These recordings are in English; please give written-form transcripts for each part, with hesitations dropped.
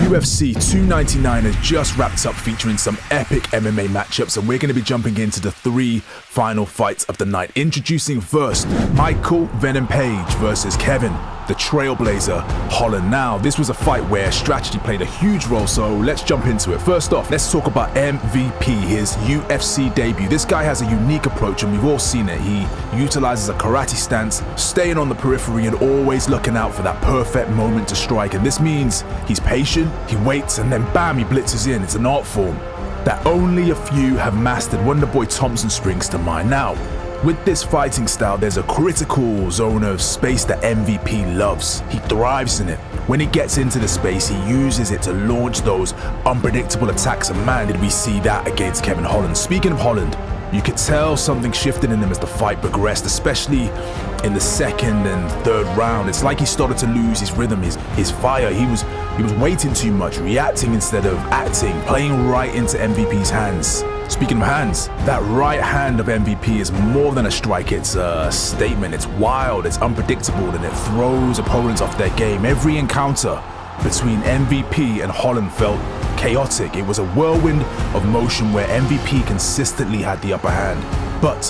UFC 299 has just wrapped up featuring some epic MMA matchups, and we're going to be jumping into the 3 final fights of the night. Introducing first, Michael Venom Page versus Kevin The Trailblazer Holland. Now, this was a fight where strategy played a huge role, so let's jump into it. First off, let's talk about MVP, his UFC debut. This guy has a unique approach, and we've all seen it. He utilizes a karate stance, staying on the periphery and always looking out for that perfect moment to strike. And this means he's patient, he waits, and then bam, he blitzes in. It's an art form that only a few have mastered. Wonderboy Thompson springs to mind. Now, with this fighting style, there's a critical zone of space that MVP loves. He thrives in it. When he gets into the space, he uses it to launch those unpredictable attacks, and man, did we see that against Kevin Holland. Speaking of Holland, you could tell something shifted in him as the fight progressed, especially in the second and third round. It's like he started to lose his rhythm, his fire. He was waiting too much, reacting instead of acting, playing right into MVP's hands. Speaking of hands, that right hand of MVP is more than a strike, it's a statement. It's wild, it's unpredictable, and it throws opponents off their game. Every encounter between MVP and Holland felt chaotic. It was a whirlwind of motion where MVP consistently had the upper hand. But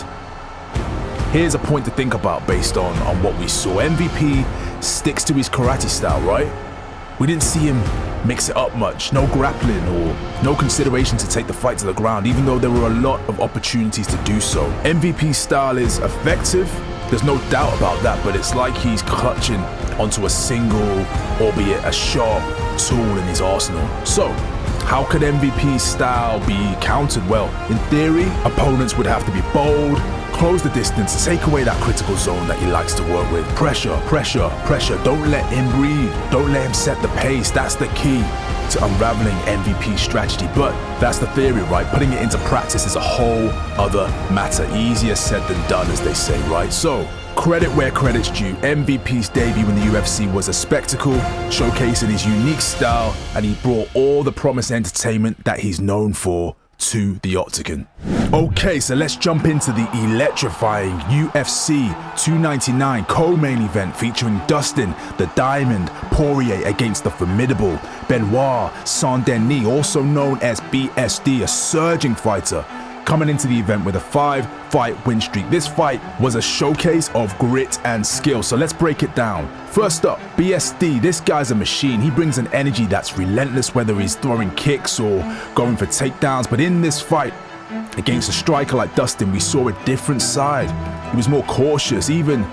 here's a point to think about based on what we saw. MVP sticks to his karate style, right? We didn't see him mix it up much. No grappling or no consideration to take the fight to the ground, even though there were a lot of opportunities to do so. MVP's style is effective, there's no doubt about that, but it's like he's clutching onto a single, albeit a sharp tool in his arsenal. So, how could MVP's style be countered? Well, in theory, opponents would have to be bold, close the distance, take away that critical zone that he likes to work with. Pressure, pressure, pressure. Don't let him breathe. Don't let him set the pace. That's the key to unraveling MVP's strategy. But that's the theory, right? Putting it into practice is a whole other matter. Easier said than done, as they say, right? So, credit where credit's due. MVP's debut in the UFC was a spectacle, showcasing his unique style, and he brought all the promised entertainment that he's known for to the octagon. Okay, so let's jump into the electrifying UFC 299 co-main event featuring Dustin The Diamond Poirier against the formidable Benoit Saint Denis, also known as BSD, a surging fighter coming into the event with a 5-fight win streak. This fight was a showcase of grit and skill, so let's break it down. First up, BSD, this guy's a machine. He brings an energy that's relentless, whether he's throwing kicks or going for takedowns. But in this fight, against a striker like Dustin, we saw a different side. He was more cautious, even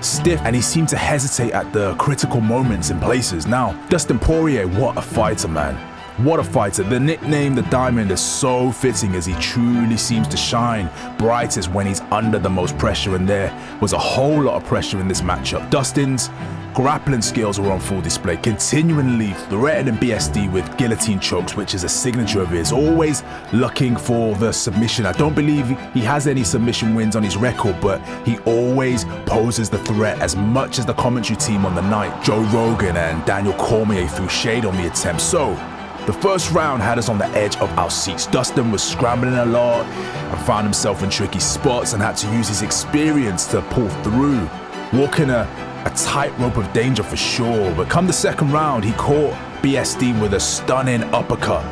stiff, and he seemed to hesitate at the critical moments in places. Now, Dustin Poirier, what a fighter, man. What a fighter. The nickname The Diamond is so fitting, as he truly seems to shine brightest when he's under the most pressure, and there was a whole lot of pressure in this matchup. Dustin's grappling skills were on full display, continually threatening BSD with guillotine chokes, which is a signature of his, always looking for the submission. I don't believe he has any submission wins on his record, but he always poses the threat. As much as the commentary team on the night, Joe Rogan and Daniel Cormier, threw shade on the attempt. So the first round had us on the edge of our seats. Dustin was scrambling a lot and found himself in tricky spots and had to use his experience to pull through, walking a tightrope of danger for sure. But come the second round, he caught BSD with a stunning uppercut,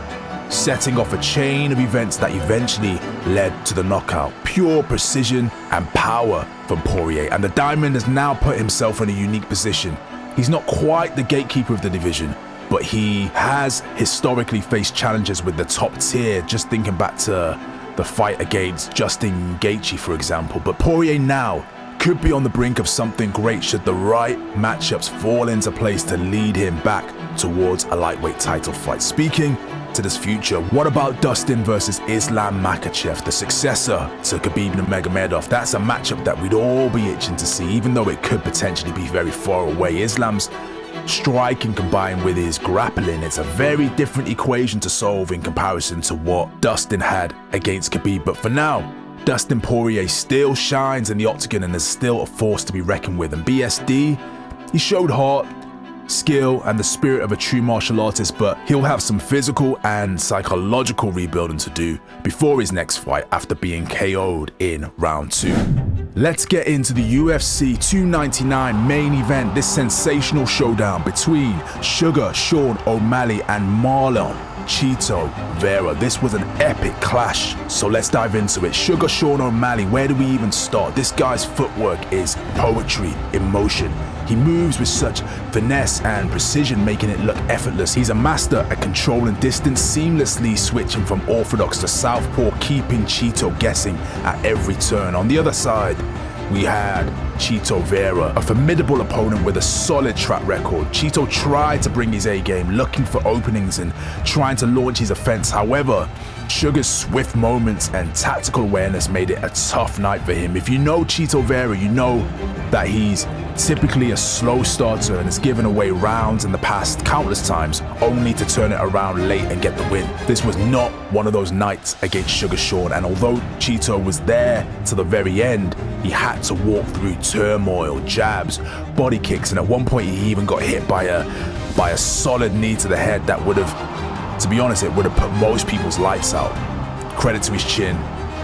setting off a chain of events that eventually led to the knockout. Pure precision and power from Poirier, and the Diamond has now put himself in a unique position. He's not quite the gatekeeper of the division, but he has historically faced challenges with the top tier. Just thinking back to the fight against Justin Gaethje, for example. But Poirier now could be on the brink of something great should the right matchups fall into place to lead him back towards a lightweight title fight. Speaking to this future, what about Dustin versus Islam Makhachev, the successor to Khabib Nurmagomedov? That's a matchup that we'd all be itching to see, even though it could potentially be very far away. Islam's striking combined with his grappling, it's a very different equation to solve in comparison to what Dustin had against Khabib. But for now, Dustin Poirier still shines in the octagon and is still a force to be reckoned with. And BSD, he showed heart, skill, and the spirit of a true martial artist, but he'll have some physical and psychological rebuilding to do before his next fight after being KO'd in round 2. Let's get into the UFC 299 main event, this sensational showdown between Suga Sean O'Malley and Marlon Chito Vera. This was an epic clash, so let's dive into it. Suga Sean O'Malley, where do we even start? This guy's footwork is poetry in motion. He moves with such finesse and precision, making it look effortless. He's a master at controlling distance, seamlessly switching from orthodox to southpaw, keeping Chito guessing at every turn. On the other side, we had Chito Vera, a formidable opponent with a solid track record. Chito tried to bring his A-game, looking for openings and trying to launch his offense. However, Suga's swift moments and tactical awareness made it a tough night for him. If you know Chito Vera, you know that he's typically a slow starter and has given away rounds in the past countless times, only to turn it around late and get the win. This was not one of those nights against Suga Sean, and although Chito was there to the very end, he had to walk through turmoil, jabs, body kicks, and at one point he even got hit by a solid knee to the head that would have, to be honest, it would have put most people's lights out. Credit to his chin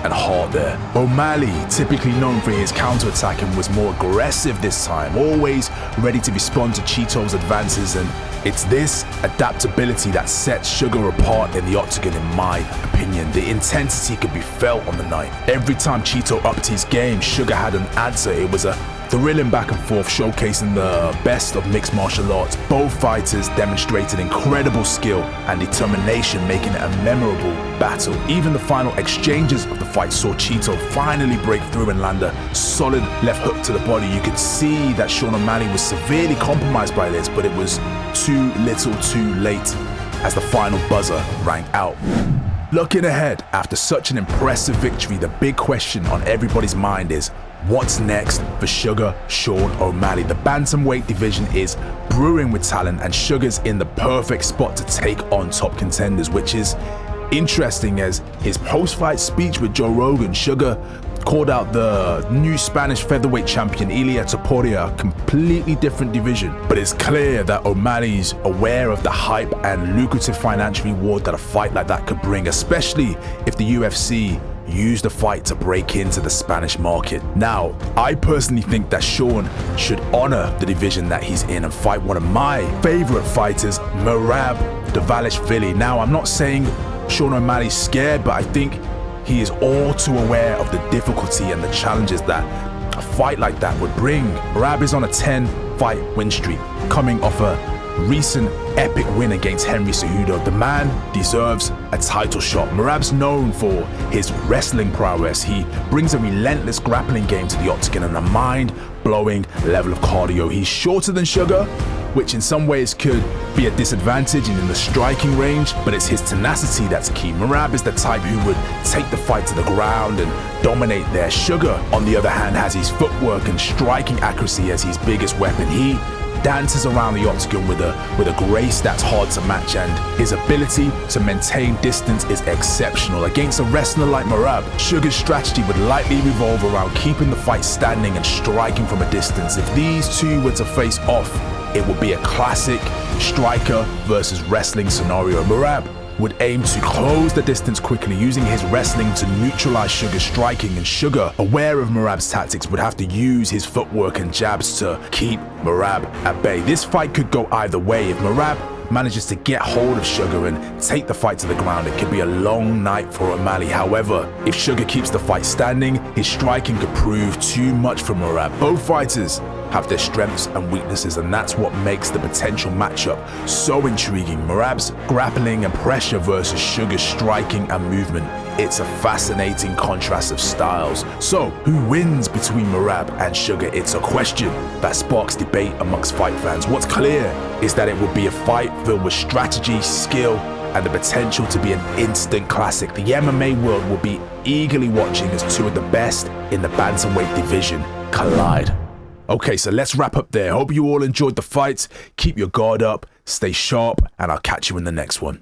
and heart there. O'Malley, typically known for his counterattacking, was more aggressive this time, always ready to respond to Chito's advances, and it's this adaptability that sets Suga apart in the octagon, in my opinion. The intensity could be felt on the night. Every time Chito upped his game, Suga had an answer. It was a thrilling back and forth, showcasing the best of mixed martial arts. Both fighters demonstrated incredible skill and determination, making it a memorable battle. Even the final exchanges of the fight saw Chito finally break through and land a solid left hook to the body. You could see that Sean O'Malley was severely compromised by this, but it was too little too late as the final buzzer rang out. Looking ahead, after such an impressive victory, the big question on everybody's mind is, what's next for Suga Sean O'Malley? The bantamweight division is brewing with talent, and Suga's in the perfect spot to take on top contenders, which is interesting as his post-fight speech with Joe Rogan, Suga called out the new Spanish featherweight champion Ilia Topuria, completely different division. But it's clear that O'Malley's aware of the hype and lucrative financial reward that a fight like that could bring, especially if the UFC used the fight to break into the Spanish market. Now, I personally think that Sean should honor the division that he's in and fight one of my favorite fighters, Merab Dvalishvili. Now, I'm not saying Sean O'Malley's scared, but I think he is all too aware of the difficulty and the challenges that a fight like that would bring. Merab is on a 10-fight win streak, coming off a recent epic win against Henry Cejudo. The man deserves a title shot. Merab's known for his wrestling prowess. He brings a relentless grappling game to the octagon and a mind-blowing level of cardio. He's shorter than Suga, which in some ways could be a disadvantage in the striking range, but it's his tenacity that's key. Merab is the type who would take the fight to the ground and dominate there. Suga, on the other hand, has his footwork and striking accuracy as his biggest weapon. He dances around the octagon with a grace that's hard to match, and his ability to maintain distance is exceptional. Against a wrestler like Merab, Suga's strategy would likely revolve around keeping the fight standing and striking from a distance. If these two were to face off, it would be a classic striker versus wrestling scenario. Merab would aim to close the distance quickly, using his wrestling to neutralize Suga's striking, and Suga, aware of Merab's tactics, would have to use his footwork and jabs to keep Merab at bay. This fight could go either way. If Merab manages to get hold of Suga and take the fight to the ground, it could be a long night for O'Malley. However, if Suga keeps the fight standing, his striking could prove too much for Merab. Both fighters have their strengths and weaknesses, and that's what makes the potential matchup so intriguing. Merab's grappling and pressure versus Suga's striking and movement. It's a fascinating contrast of styles. So, who wins between Merab and Suga? It's a question that sparks debate amongst fight fans. What's clear is that it will be a fight filled with strategy, skill, and the potential to be an instant classic. The MMA world will be eagerly watching as two of the best in the bantamweight division collide. Okay, so let's wrap up there. Hope you all enjoyed the fights. Keep your guard up, stay sharp, and I'll catch you in the next one.